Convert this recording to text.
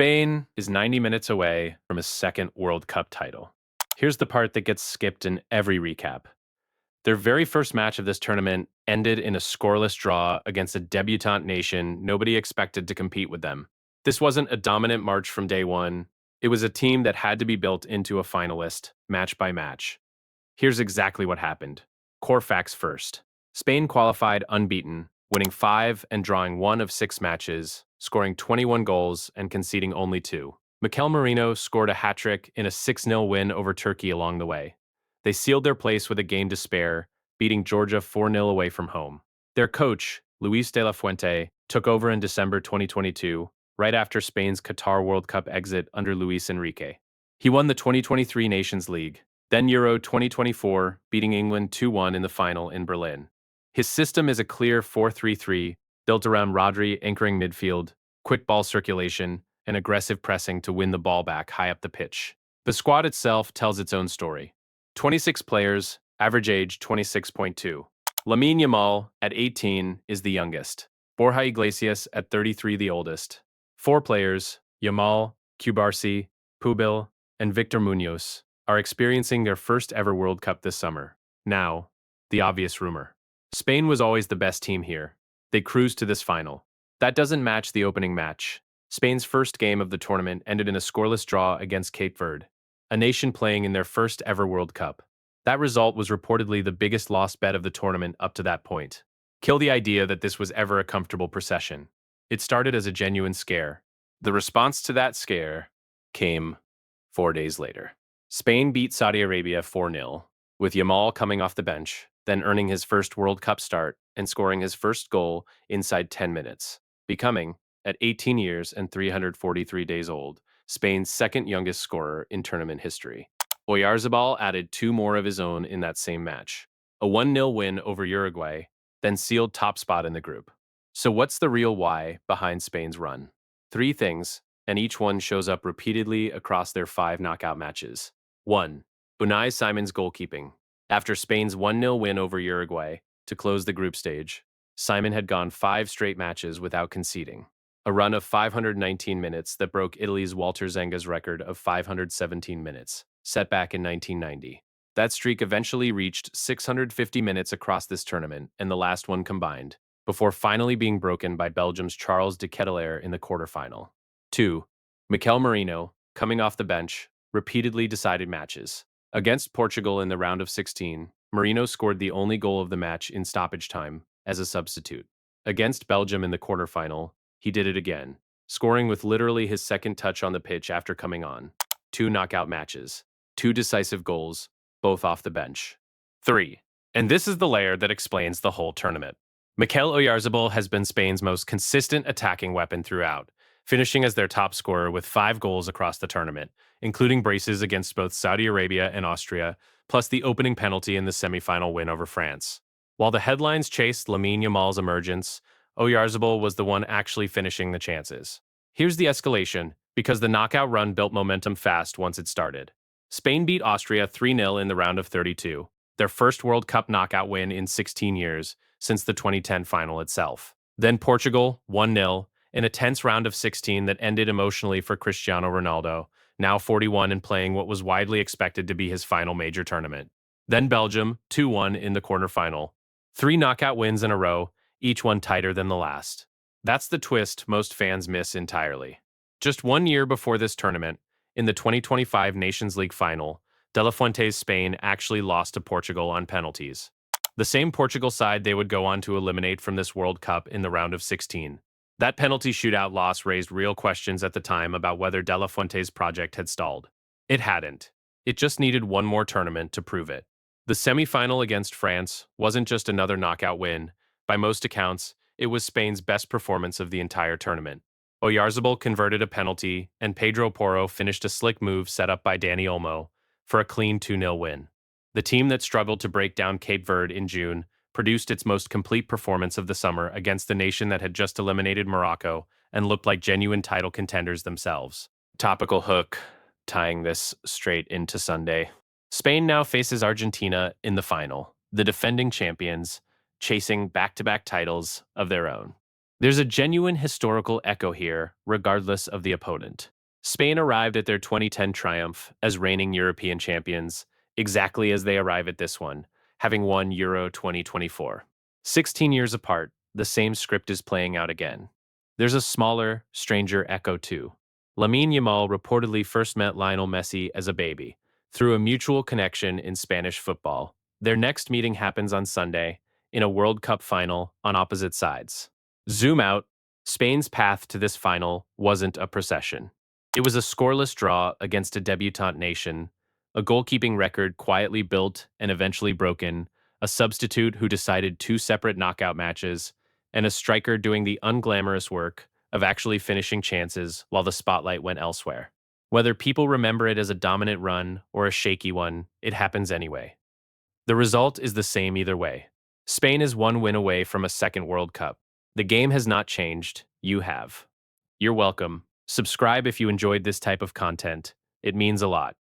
Spain is 90 minutes away from a second World Cup title. Here's the part that gets skipped in every recap. Their very first match of this tournament ended in a scoreless draw against a debutant nation nobody expected to compete with them. This wasn't a dominant march from day one. It was a team that had to be built into a finalist, match by match. Here's exactly what happened. Core facts first. Spain qualified unbeaten, winning 5 and drawing 1 of 6 matches, scoring 21 goals and conceding only 2. Mikel Merino scored a hat-trick in a 6-0 win over Turkey along the way. They sealed their place with a game to spare, beating Georgia 4-0 away from home. Their coach, Luis de la Fuente, took over in December 2022, right after Spain's Qatar World Cup exit under Luis Enrique. He won the 2023 Nations League, then Euro 2024, beating England 2-1 in the final in Berlin. His system is a clear 4-3-3, built around Rodri anchoring midfield, quick ball circulation, and aggressive pressing to win the ball back high up the pitch. The squad itself tells its own story. 26 players, average age 26.2. Lamine Yamal, at 18, is the youngest. Borja Iglesias, at 33, the oldest. 4 players, Yamal, Cubarsí, Pubil, and Victor Munoz, are experiencing their first ever World Cup this summer. Now, the obvious rumor. Spain was always the best team here. They cruised to this final. That doesn't match the opening match. Spain's first game of the tournament ended in a scoreless draw against Cape Verde, a nation playing in their first ever World Cup. That result was reportedly the biggest lost bet of the tournament up to that point. Kill the idea that this was ever a comfortable procession. It started as a genuine scare. The response to that scare came 4 days later. Spain beat Saudi Arabia 4-0, with Yamal coming off the bench, then earning his first World Cup start and scoring his first goal inside 10 minutes, becoming, at 18 years and 343 days old, Spain's second youngest scorer in tournament history. Oyarzabal added 2 more of his own in that same match, a 1-0 win over Uruguay, then sealed top spot in the group. So what's the real why behind Spain's run? 3 things, and each one shows up repeatedly across their 5 knockout matches. 1. Unai Simon's goalkeeping. After Spain's 1-0 win over Uruguay to close the group stage, Simon had gone 5 straight matches without conceding, a run of 519 minutes that broke Italy's Walter Zenga's record of 517 minutes, set back in 1990. That streak eventually reached 650 minutes across this tournament and the last one combined, before finally being broken by Belgium's Charles de Ketelaere in the quarterfinal. 2. Mikel Merino, coming off the bench, repeatedly decided matches. Against Portugal in the round of 16, Merino scored the only goal of the match in stoppage time as a substitute. Against Belgium in the quarterfinal, he did it again, scoring with literally his second touch on the pitch after coming on. 2 knockout matches, 2 decisive goals, both off the bench. 3. And this is the layer that explains the whole tournament. Mikel Oyarzabal has been Spain's most consistent attacking weapon throughout, finishing as their top scorer with 5 goals across the tournament, including braces against both Saudi Arabia and Austria, plus the opening penalty in the semi-final win over France. While the headlines chased Lamine Yamal's emergence, Oyarzabal was the one actually finishing the chances. Here's the escalation, because the knockout run built momentum fast once it started. Spain beat Austria 3-0 in the round of 32, their first World Cup knockout win in 16 years, since the 2010 final itself. Then Portugal, 1-0, in a tense round of 16 that ended emotionally for Cristiano Ronaldo, now 41 and playing what was widely expected to be his final major tournament. Then Belgium, 2-1 in the quarterfinal. 3 knockout wins in a row, each one tighter than the last. That's the twist most fans miss entirely. Just 1 year before this tournament, in the 2025 Nations League final, De La Fuente's Spain actually lost to Portugal on penalties. The same Portugal side they would go on to eliminate from this World Cup in the round of 16. That penalty shootout loss raised real questions at the time about whether De La Fuente's project had stalled. It hadn't. It just needed one more tournament to prove it. The semi-final against France wasn't just another knockout win. By most accounts, it was Spain's best performance of the entire tournament. Oyarzabal converted a penalty, and Pedro Porro finished a slick move set up by Dani Olmo for a clean 2-0 win. The team that struggled to break down Cape Verde in June produced its most complete performance of the summer against the nation that had just eliminated Morocco and looked like genuine title contenders themselves. Topical hook, tying this straight into Sunday. Spain now faces Argentina in the final, the defending champions, chasing back-to-back titles of their own. There's a genuine historical echo here, regardless of the opponent. Spain arrived at their 2010 triumph as reigning European champions, exactly as they arrive at this one, having won Euro 2024. 16 years apart, the same script is playing out again. There's a smaller, stranger echo too. Lamine Yamal reportedly first met Lionel Messi as a baby, through a mutual connection in Spanish football. Their next meeting happens on Sunday, in a World Cup final on opposite sides. Zoom out, Spain's path to this final wasn't a procession. It was a scoreless draw against a debutant nation, a goalkeeping record quietly built and eventually broken, a substitute who decided two separate knockout matches, and a striker doing the unglamorous work of actually finishing chances while the spotlight went elsewhere. Whether people remember it as a dominant run or a shaky one, it happens anyway. The result is the same either way. Spain is one win away from a second World Cup. The game has not changed, you have. You're welcome. Subscribe if you enjoyed this type of content. It means a lot.